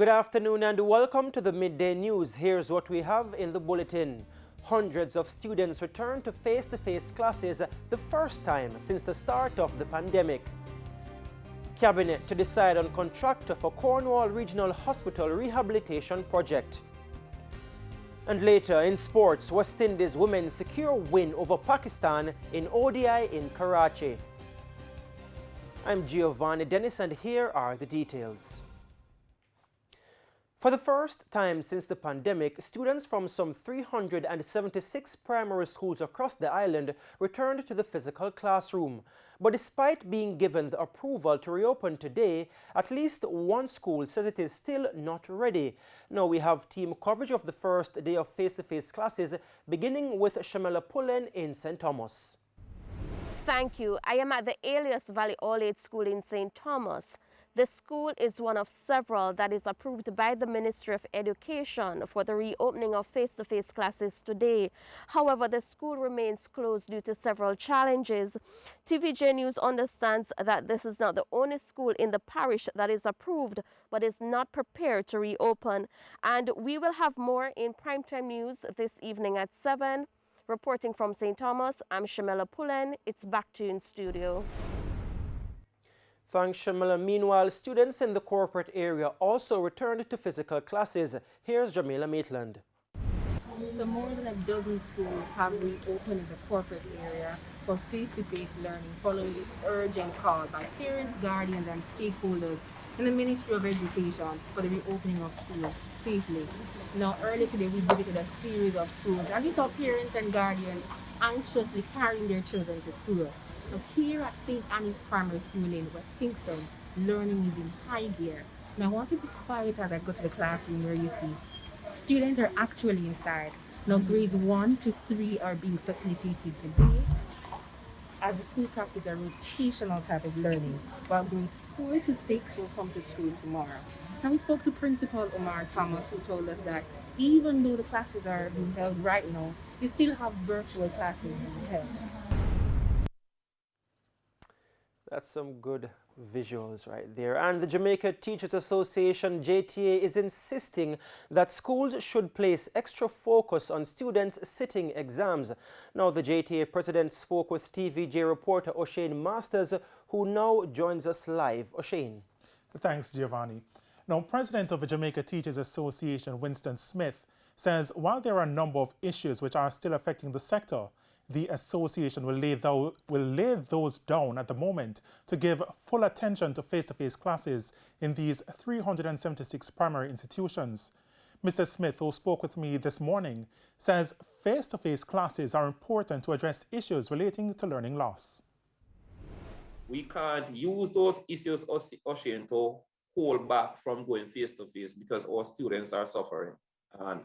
Good afternoon and welcome to the Midday News. Here's what we have in the bulletin. Hundreds of students return to face-to-face classes the first time since the start of the pandemic. Cabinet to decide on contractor for Cornwall Regional Hospital Rehabilitation Project. And later in sports, West Indies women secure win over Pakistan in ODI in Karachi. I'm Giovanni Dennis and here are the details. For the first time since the pandemic, students from some 376 primary schools across the island returned to the physical classroom. But despite being given the approval to reopen today, at least one school says it is still not ready. Now we have team coverage of the first day of face-to-face classes, beginning with Shamela Pullen in St. Thomas. Thank you. I am at the Alias Valley All-Age School in St. Thomas. The school is one of several that is approved by the Ministry of Education for the reopening of face-to-face classes today. However, the school remains closed due to several challenges. TVJ News understands that this is not the only school in the parish that is approved, but is not prepared to reopen. And we will have more in primetime news this evening at 7. Reporting from St. Thomas, I'm Shamela Pullen. It's back to you in studio. Thanks, Shamela. Meanwhile, students in the corporate area also returned to physical classes. Here's Jamila Maitland. So more than a dozen schools have reopened in the corporate area for face-to-face learning following the urgent call by parents, guardians and stakeholders in the Ministry of Education for the reopening of school safely. Now, earlier today we visited a series of schools and we saw parents and guardians anxiously carrying their children to school. Now, here at St. Annie's Primary School in West Kingston, learning is in high gear. Now, I want to be quiet as I go to the classroom where you see students are actually inside. Now, grades 1 to 3 are being facilitated today as the school practice a rotational type of learning, while grades 4 to 6 will come to school tomorrow. Now, we spoke to Principal Omar Thomas, who told us that even though the classes are being held right now, we still have virtual classes being held. That's some good visuals right there. And the Jamaica Teachers Association, JTA, is insisting that schools should place extra focus on students sitting exams. Now, the JTA president spoke with TVJ reporter O'Shane Masters, who now joins us live. O'Shane. Thanks, Giovanni. Now, President of the Jamaica Teachers Association, Winston Smith, says while there are a number of issues which are still affecting the sector, the association will lay those down at the moment to give full attention to face-to-face classes in these 376 primary institutions. Mr. Smith, who spoke with me this morning, says face-to-face classes are important to address issues relating to learning loss. We can't use those issues, Ocean, to hold back from going face-to-face because our students are suffering.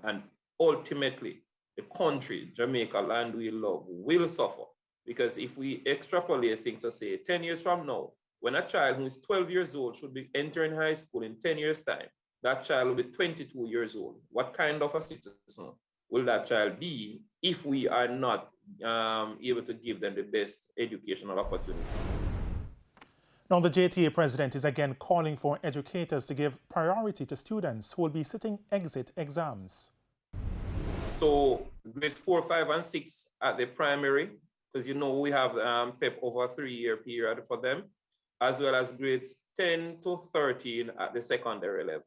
And ultimately, the country, Jamaica, land we love, will suffer. Because if we extrapolate things to say 10 years from now, when a child who is 12 years old should be entering high school in 10 years' time, that child will be 22 years old. What kind of a citizen will that child be if we are not able to give them the best educational opportunity? Now, the JTA president is again calling for educators to give priority to students who will be sitting exit exams. So grades 4, 5, and 6 at the primary, because you know we have PEP over a 3-year period for them, as well as grades 10 to 13 at the secondary level.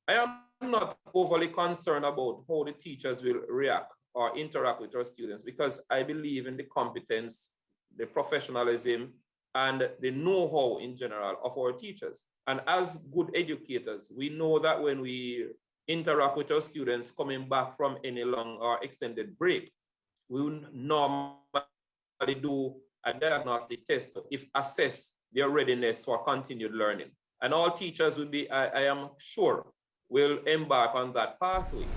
I am not overly concerned about how the teachers will react or interact with our students because I believe in the competence, the professionalism, and the know-how in general of our teachers. And as good educators, we know that when we interact with our students coming back from any long or extended break, we will normally do a diagnostic test to assess their readiness for continued learning. And all teachers will be, I am sure, will embark on that pathway.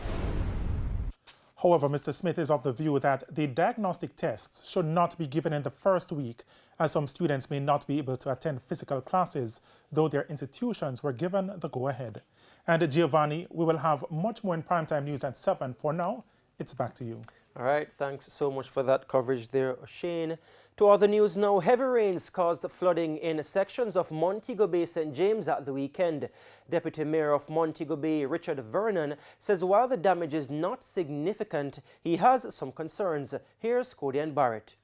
However, Mr. Smith is of the view that the diagnostic tests should not be given in the first week, as some students may not be able to attend physical classes, though their institutions were given the go-ahead. And Giovanni, we will have much more in primetime news at 7. For now, it's back to you. All right, thanks so much for that coverage there, Shane. To other news now, heavy rains caused flooding in sections of Montego Bay, St. James at the weekend. Deputy Mayor of Montego Bay, Richard Vernon, says while the damage is not significant, he has some concerns. Here's Cody Barrett.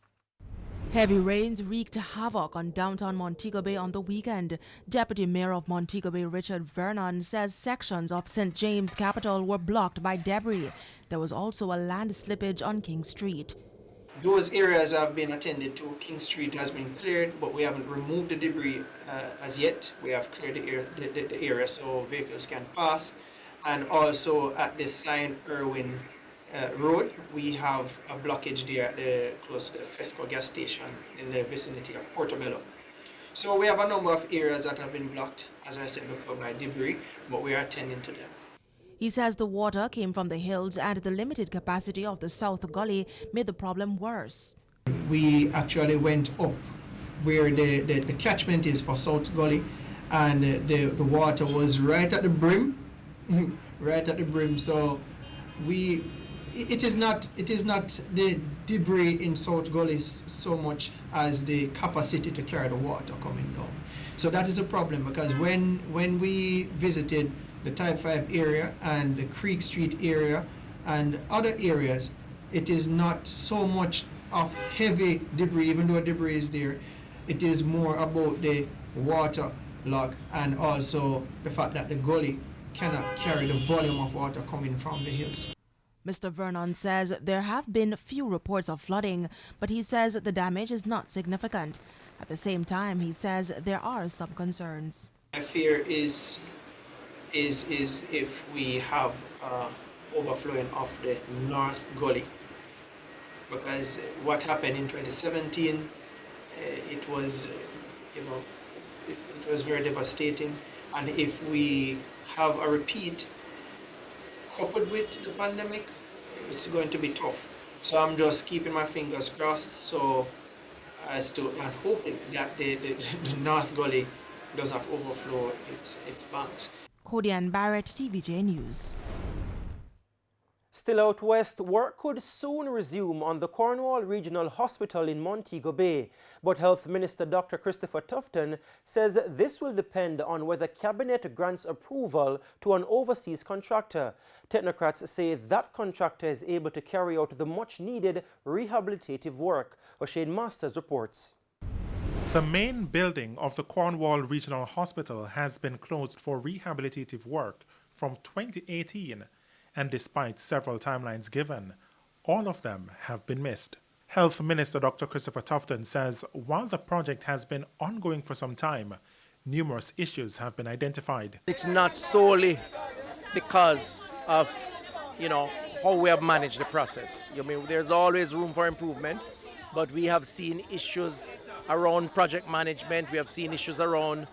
Heavy rains wreaked havoc on downtown Montego Bay on the weekend. Deputy Mayor of Montego Bay, Richard Vernon, says sections of St. James Capital were blocked by debris. There was also a land slippage on King Street. Those areas have been attended to. King Street has been cleared, but we haven't removed the debris as yet. We have cleared the area so vehicles can pass. And also at the St. Irwin Road, we have a blockage there close to the Fesco gas station in the vicinity of Portobello. So we have a number of areas that have been blocked, as I said before, by debris, but we are attending to them. He says the water came from the hills and the limited capacity of the South Gully made the problem worse. We actually went up where the catchment is for South Gully, and the water was right at the brim, right at the brim. So it is not the debris in South Gully so much as the capacity to carry the water coming down. So that is a problem, because when we visited the Type 5 area and the Creek Street area and other areas, it is not so much of heavy debris, even though debris is there. It is more about the water log and also the fact that the gully cannot carry the volume of water coming from the hills. Mr. Vernon says there have been few reports of flooding, but he says the damage is not significant. At the same time, he says there are some concerns. My fear is if we have overflowing of the North Gully, because what happened in 2017, it was it was very devastating, and if we have a repeat coupled with the pandemic, it's going to be tough. So I'm just keeping my fingers crossed, so as to and hoping that the North Gully does not overflow its banks. Cody Barrett, TVJ News. Still out west, work could soon resume on the Cornwall Regional Hospital in Montego Bay, but Health Minister Dr. Christopher Tufton says this will depend on whether Cabinet grants approval to an overseas contractor. Technocrats say that contractor is able to carry out the much-needed rehabilitative work. O'Shane Masters reports. The main building of the Cornwall Regional Hospital has been closed for rehabilitative work from 2018, and despite several timelines given, all of them have been missed. Health Minister Dr. Christopher Tufton says while the project has been ongoing for some time, numerous issues have been identified. It's not solely because of, how we have managed the process. There's always room for improvement, but we have seen issues around project management, we have seen issues around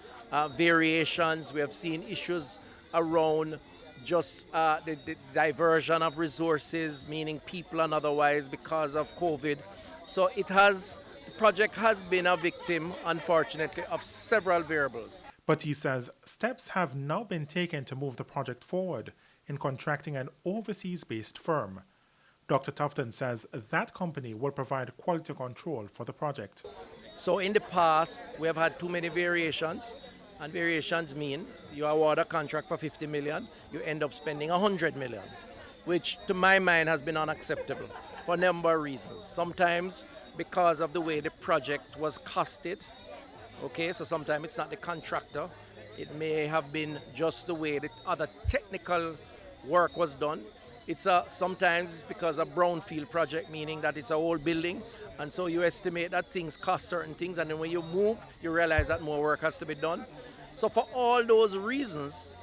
variations, we have seen issues around just the diversion of resources, meaning people and otherwise, because of COVID. So the project has been a victim, unfortunately, of several variables. But he says steps have now been taken to move the project forward in contracting an overseas-based firm. Dr. Tufton says that company will provide quality control for the project. So in the past, we have had too many variations, and variations mean you award a contract for 50 million, you end up spending 100 million, which to my mind has been unacceptable for a number of reasons. Sometimes because of the way the project was costed, so sometimes it's not the contractor, it may have been just the way the other technical work was done. Sometimes it's because of brownfield project, meaning that it's a whole building, and so you estimate that things cost certain things, and then when you move, you realize that more work has to be done. So for all those reasons,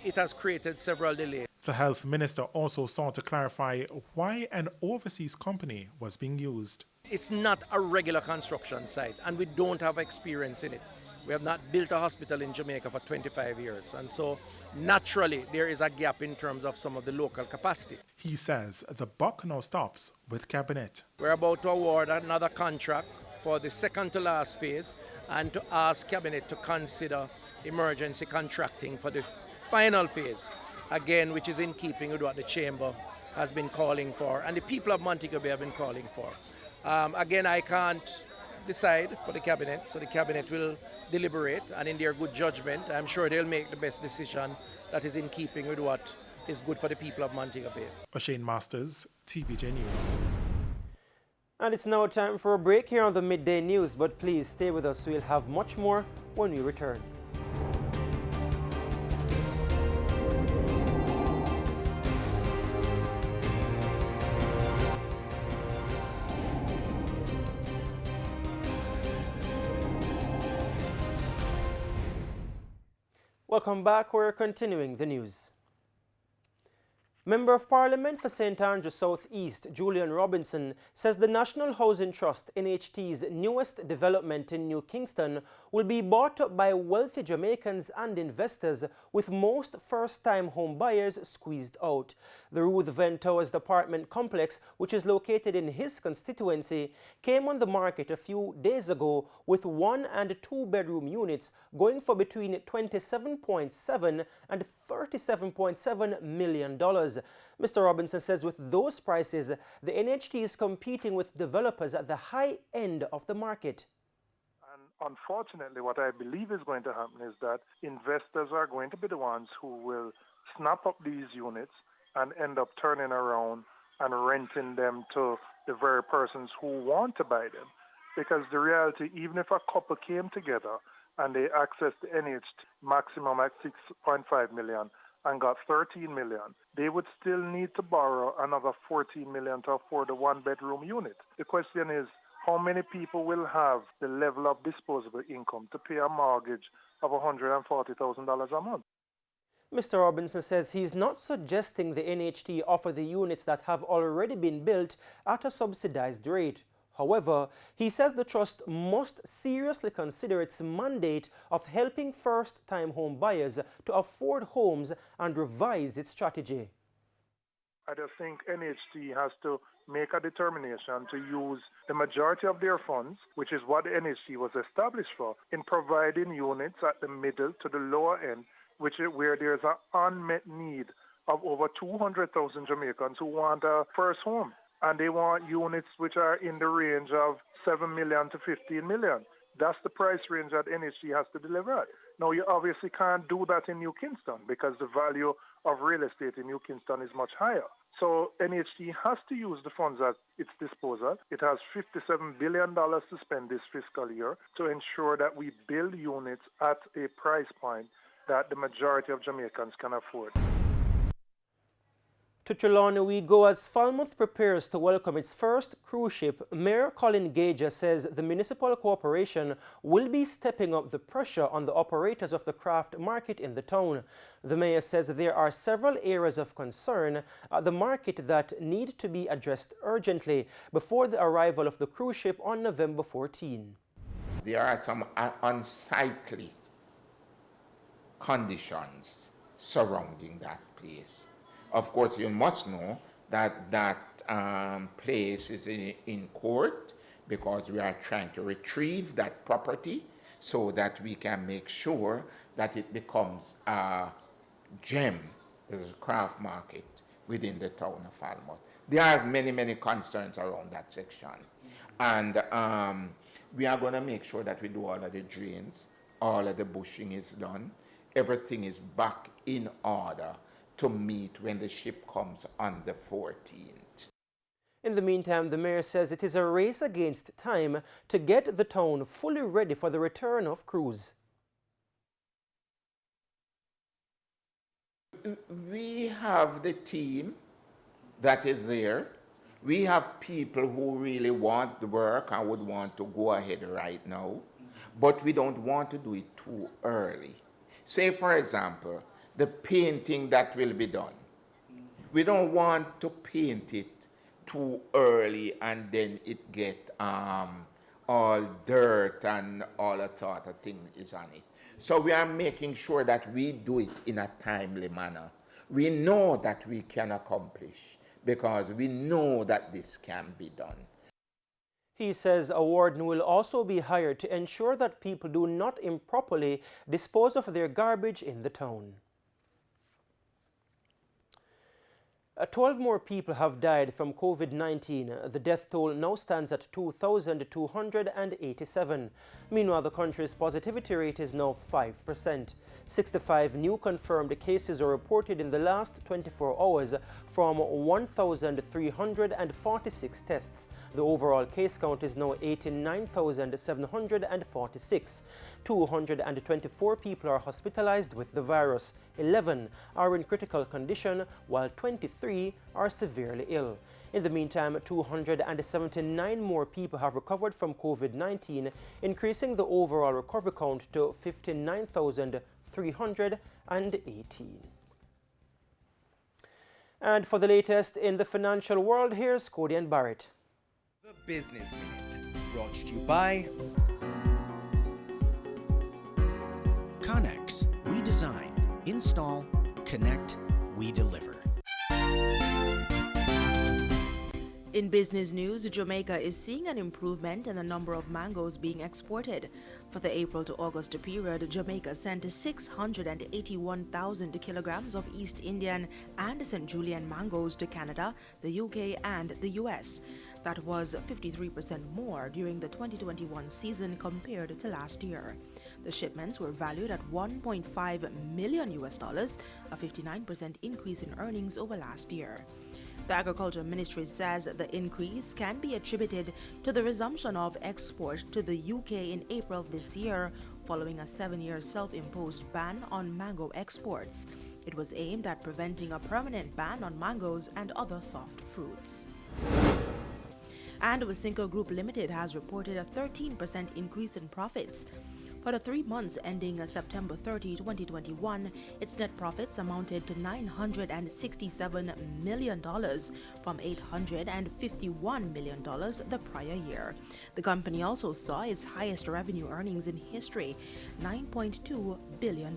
it has created several delays. The health minister also sought to clarify why an overseas company was being used. It's not a regular construction site, and we don't have experience in it. We have not built a hospital in Jamaica for 25 years, and so naturally there is a gap in terms of some of the local capacity. He says the buck now stops with Cabinet. We're about to award another contract for the second to last phase and to ask Cabinet to consider emergency contracting for the final phase, again, which is in keeping with what the Chamber has been calling for, and the people of Montego Bay have been calling for. Again, I can't decide for the cabinet, so the cabinet will deliberate, and in their good judgment, I'm sure they'll make the best decision that is in keeping with what is good for the people of Montego Bay. O'Shane Masters, TVJ News. And it's now time for a break here on the Midday News, but please stay with us. We'll have much more when we return. Welcome back. We're continuing the news. Member of Parliament for St. Andrew South East, Julian Robinson, says the National Housing Trust, NHT's newest development in New Kingston, will be bought up by wealthy Jamaicans and investors, with most first-time home buyers squeezed out. The Ruth Venn Towers apartment complex, which is located in his constituency, came on the market a few days ago with 1- and 2-bedroom units going for between $27.7 and $37.7 million. Mr. Robinson says with those prices, the NHT is competing with developers at the high end of the market. And unfortunately, what I believe is going to happen is that investors are going to be the ones who will snap up these units and end up turning around and renting them to the very persons who want to buy them. Because the reality, even if a couple came together and they accessed the NHT maximum at 6.5 million and got 13 million, they would still need to borrow another 14 million to afford a 1-bedroom unit. The question is, how many people will have the level of disposable income to pay a mortgage of $140,000 a month? Mr. Robinson says he's not suggesting the NHT offer the units that have already been built at a subsidized rate. However, he says the trust must seriously consider its mandate of helping first-time home buyers to afford homes and revise its strategy. I just think NHT has to make a determination to use the majority of their funds, which is what the NHT was established for, in providing units at the middle to the lower end, where there's an unmet need of over 200,000 Jamaicans who want a first home. And they want units which are in the range of 7 million to 15 million. That's the price range that NHT has to deliver. Now, you obviously can't do that in New Kingston because the value of real estate in New Kingston is much higher. So NHT has to use the funds at its disposal. It has $57 billion to spend this fiscal year to ensure that we build units at a price point that the majority of Jamaicans can afford. To Trelawney we go as Falmouth prepares to welcome its first cruise ship. Mayor Colin Gager says the municipal corporation will be stepping up the pressure on the operators of the craft market in the town. The mayor says there are several areas of concern at the market that need to be addressed urgently before the arrival of the cruise ship on November 14. There are some unsightly conditions surrounding that place. Of course, you must know that that place is in court because we are trying to retrieve that property so that we can make sure that it becomes a gem, as a craft market within the town of Falmouth. There are many, many concerns around that section. And we are going to make sure that we do all of the drains, all of the bushing is done, everything is back in order to meet when the ship comes on the 14th. In the meantime, the mayor says it is a race against time to get the town fully ready for the return of cruise. We have the team that is there. We have people who really want the work and would want to go ahead right now, but we don't want to do it too early. Say, for example, the painting that will be done. We don't want to paint it too early and then it get all dirt and all that sort of thing is on it. So we are making sure that we do it in a timely manner. We know that we can accomplish because we know that this can be done. He says a warden will also be hired to ensure that people do not improperly dispose of their garbage in the town. 12 more people have died from COVID-19. The death toll now stands at 2,287. Meanwhile, the country's positivity rate is now 5%. 65 new confirmed cases are reported in the last 24 hours from 1,346 tests. The overall case count is now 89,746. 224 people are hospitalized with the virus. 11 are in critical condition, while 23 are severely ill. In the meantime, 279 more people have recovered from COVID-19, increasing the overall recovery count to 59,318. And for the latest in the financial world, here's Cody and Barrett. The Business Minute, brought to you by Connex. We design, install, connect, we deliver. In business news, Jamaica is seeing an improvement in the number of mangoes being exported. For the April to August period, Jamaica sent 681,000 kilograms of East Indian and St. Julian mangoes to Canada, the UK, and the US. That was 53% more during the 2021 season compared to last year. The shipments were valued at $1.5 million, a 59% increase in earnings over last year. The Agriculture Ministry says the increase can be attributed to the resumption of export to the UK in April this year, following a 7-year self-imposed ban on mango exports. It was aimed at preventing a permanent ban on mangoes and other soft fruits. And Wasinko Group Limited has reported a 13% increase in profits. For the 3 months ending September 30, 2021, its net profits amounted to $967 million from $851 million the prior year. The company also saw its highest revenue earnings in history, $9.2 billion.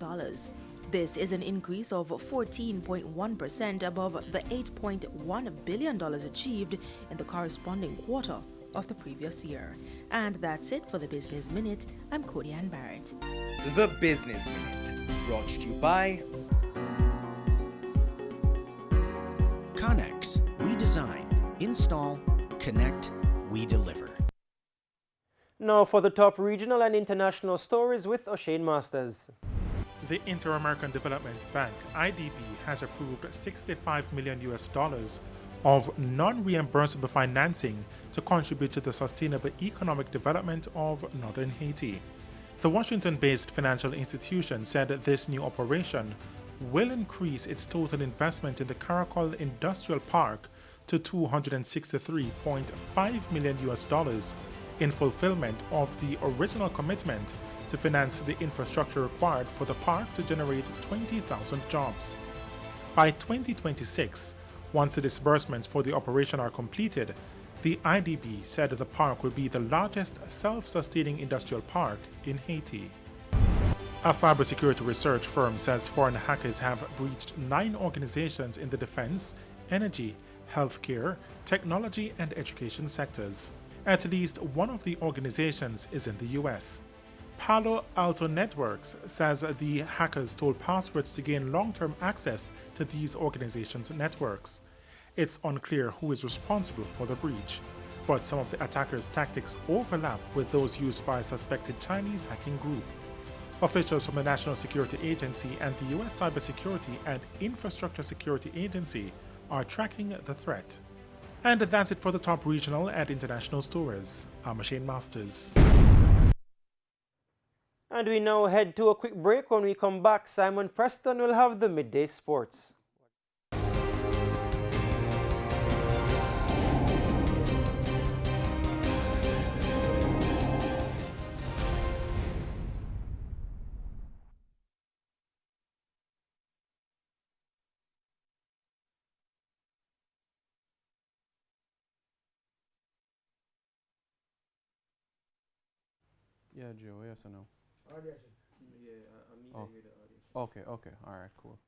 This is an increase of 14.1% above the $8.1 billion achieved in the corresponding quarter of the previous year. And that's it for the Business Minute. I'm Cody Ann Barrett. The Business Minute, brought to you by Connex. We design, install, connect, we deliver. Now for the top regional and international stories with O'Shane Masters. The Inter-American Development Bank, IDB, has approved $65 million of non-reimbursable financing to contribute to the sustainable economic development of northern Haiti. The Washington-based financial institution said this new operation will increase its total investment in the Caracol Industrial Park to $263.5 million in fulfillment of the original commitment to finance the infrastructure required for the park to generate 20,000 jobs. By 2026, once the disbursements for the operation are completed, the IDB said the park will be the largest self-sustaining industrial park in Haiti. A cybersecurity research firm says foreign hackers have breached 9 organizations in the defense, energy, healthcare, technology, and education sectors. At least one of the organizations is in the US. Palo Alto Networks says the hackers stole passwords to gain long-term access to these organizations' networks. It's unclear who is responsible for the breach, but some of the attackers' tactics overlap with those used by a suspected Chinese hacking group. Officials from the National Security Agency and the U.S. Cybersecurity and Infrastructure Security Agency are tracking the threat. And that's it for the top regional and international stories. I'm O'Shane Masters. And we now head to a quick break. When we come back, Simon Preston will have the midday sports. Yeah, Joe, yes or no? Oh. Okay, okay, all right, cool.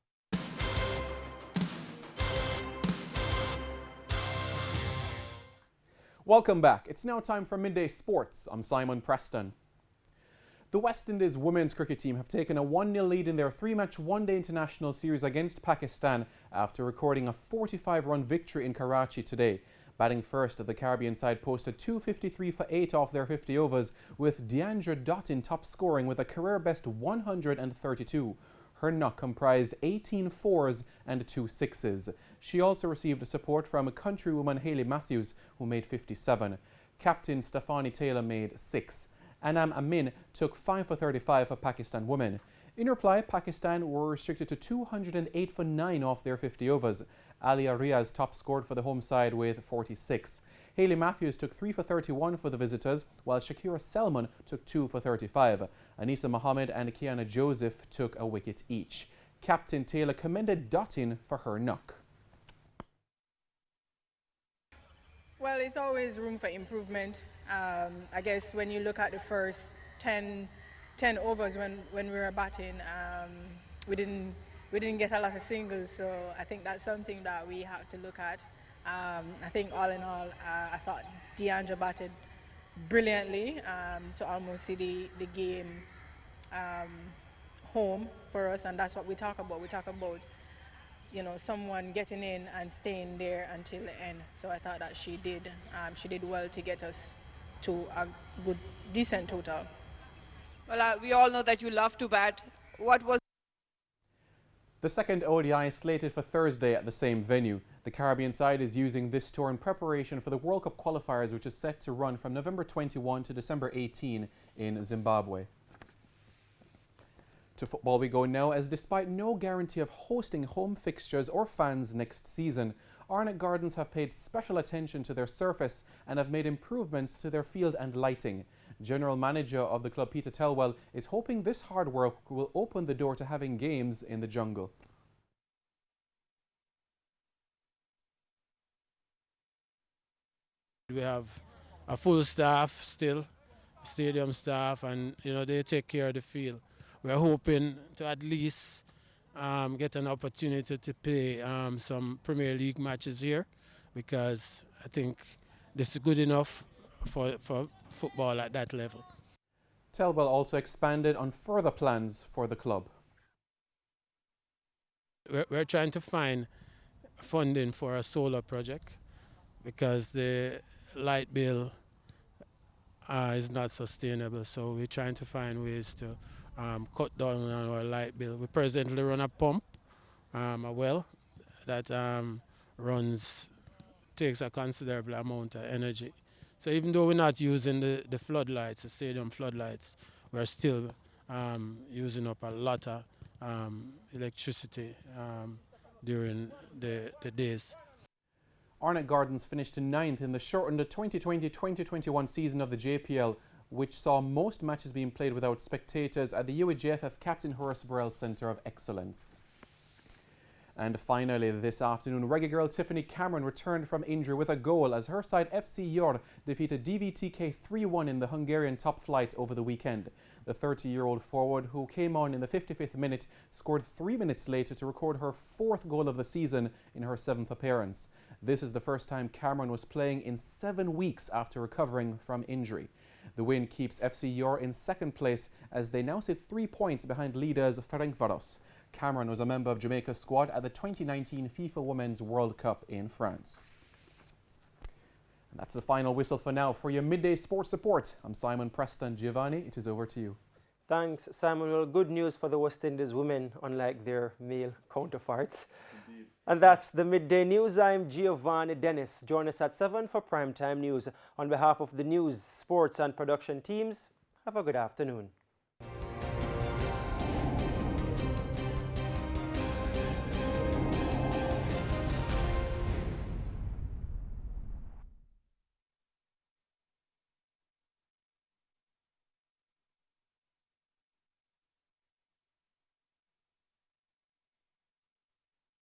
Welcome back. It's now time for Midday Sports. I'm Simon Preston. The West Indies women's cricket team have taken a 1-0 lead in their 3-match one-day international series against Pakistan after recording a 45-run victory in Karachi today. Batting first, the Caribbean side posted 253 for 8 off their 50 overs, with Deandra Dottin top scoring with a career-best 132. Her knock comprised 18 fours and 2 sixes. She also received support from countrywoman Hayley Matthews, who made 57. Captain Stefani Taylor made 6. Anam Amin took 5 for 35 for Pakistan women. In reply, Pakistan were restricted to 208 for 9 off their 50 overs. Alia Riaz top scored for the home side with 46. Hayley Matthews took 3 for 31 for the visitors, while Shakira Selman took 2 for 35. Anisa Mohammed and Kiana Joseph took a wicket each. Captain Taylor commended Dottin for her knock. Well, it's always room for improvement. I guess when you look at the first 10 overs when we were batting, we didn't get a lot of singles, so I think that's something that we have to look at. I think all in all, I thought Deandra batted brilliantly to almost see the game home for us, and that's what we talk about. We talk about, you know, someone getting in and staying there until the end. So I thought that she did well to get us to a good, decent total. Well, we all know that you love to bat. What was the second ODI is slated for Thursday at the same venue. The Caribbean side is using this tour in preparation for the World Cup qualifiers, which is set to run from November 21 to December 18 in Zimbabwe. To football we go now, as despite no guarantee of hosting home fixtures or fans next season, Arnott Gardens have paid special attention to their surface and have made improvements to their field and lighting. General Manager of the club, Peter Telwell, is hoping this hard work will open the door to having games in the jungle. We have a full staff still, stadium staff, and they take care of the field. We're hoping to at least get an opportunity to play some Premier League matches here, because I think this is good enough for football at that level. Telwell also expanded on further plans for the club. We're trying to find funding for a solar project, because the light bill is not sustainable. So we're trying to find ways to cut down on our light bill. We presently run a pump, a well, that takes a considerable amount of energy. So even though we're not using the floodlights, the stadium floodlights, we're still using up a lot of electricity during the days. Arnott Gardens finished 9th in the shortened 2020-2021 season of the JPL, which saw most matches being played without spectators at the UAJFF Captain Horace Burrell Centre of Excellence. And finally this afternoon, reggae girl Tiffany Cameron returned from injury with a goal as her side FC Yor defeated DVTK 3-1 in the Hungarian top flight over the weekend. The 30-year-old forward, who came on in the 55th minute, scored 3 minutes later to record her 4th goal of the season in her 7th appearance. This is the first time Cameron was playing in 7 weeks after recovering from injury. The win keeps FC Yor in 2nd place as they now sit 3 points behind leaders Ferencváros. Cameron was a member of Jamaica's squad at the 2019 FIFA Women's World Cup in France. And that's the final whistle for now. For your midday sports report, I'm Simon Preston. Giovanni, it is over to you. Thanks, Simon. Well, good news for the West Indies women, unlike their male counterparts. Indeed. And that's the Midday News. I'm Giovanni Dennis. Join us at 7 for Primetime News. On behalf of the news, sports and production teams, have a good afternoon.